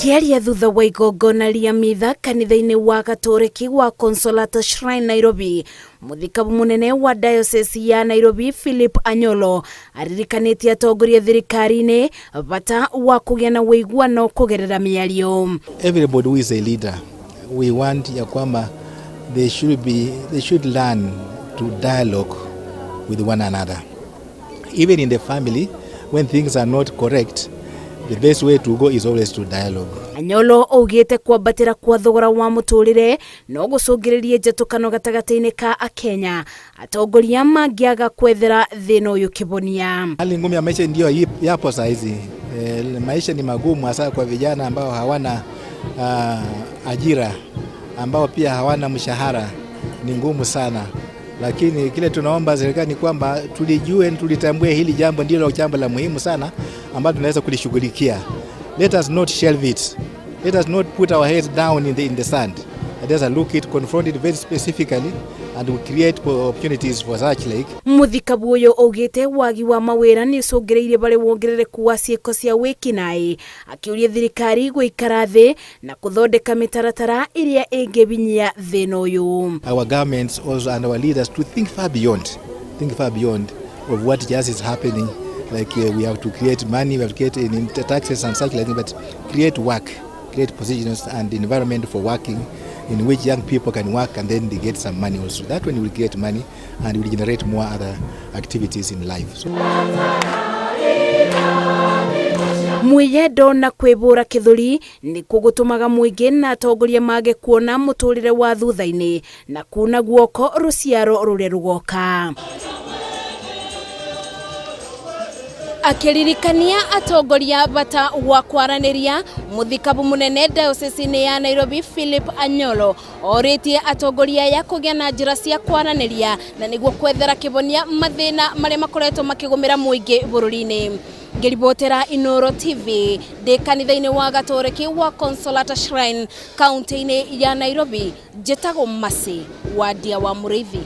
Akiaria thutha wa igongona rĩa mitha kanitha-inĩ wa Gatoreki wa Consolata Shrine Nairobi, Mũthikabu mũnene wa diocese ya Nairobi Phillip Anyolo aririkanĩtie atongoria thirikari-inĩ bata wa kũgĩa na ũiguano kũgerera mĩario. Everybody who is a leader, we want ya kwamba they should learn to dialogue with one another. Even in the family, when things are not correct, the best way to go is always to dialogue. Anyolo augĩte kwambatĩra kwa thogora wa mũtũrĩre no gũcũngĩrĩrie njatũkano gatagatĩ-inĩ ka Akenya, atongoria mangĩaga kwethera thĩna ũyũ kĩbonia. Hali ngumu ya maisha ndio yapo saa hizi. Maisha ni magumu hasa kwa vijana ambao hawana ajira, ambao pia hawana mshahara, ni ngumu sana. Lakini kile tunaomba serikali ni kwamba tulitambue hili jambo ndilo jambo la muhimu sana ambalo tunaweza kulishughulikia. Let us not shelve it. Let us not put our heads down in the sand. Let us look it, confront it very specifically, and we create opportunities for such like. Mũthikabu ũyũ augĩte wagi wa mawĩra nĩ ũcũngĩrĩirie barĩ wongerereku wa ciĩko cia wĩkinaĩ, akĩũria thirikari gũikara thĩ na kũthondeka mĩtaratara ĩrĩa ĩngĩbinyia thĩna ũyũ. Our governments also and our leaders to think far beyond of what just is happening. Like we have to create money, we have to create in taxes and such like that, but create work, create positions and environment for working in which young people can work and then they get some money also. That when we will get money and will generate more other activities in life. So. Mwĩyendo na kwĩbũra kĩthũri nĩ kũgũtũmaga mũingĩ na atongoria mage kuona mũtũrĩre wa thutha-inĩ na kuna guoko rũciaro rũrĩa rũgoka. Akiririkania atongoria bata wa kwaranĩria, Mũthikabu mũnene diocese-inĩ ya Nairobi Phillip Anyolo orĩtie atongoria ya kũgĩa na njĩra cia kwaranĩria na nĩguo kwethera kĩbonia mathĩna marĩa makoretwo makĩgũmĩra mũingĩ bũrũri-inĩ. Ngĩribotera Inooro TV ndĩ kanitha-inĩ wa Gatoreki wa Consolata Shrine kaunti-inĩ ya Nairobi, njĩtagwo Masi wa Ndia wa Mũrĩithi.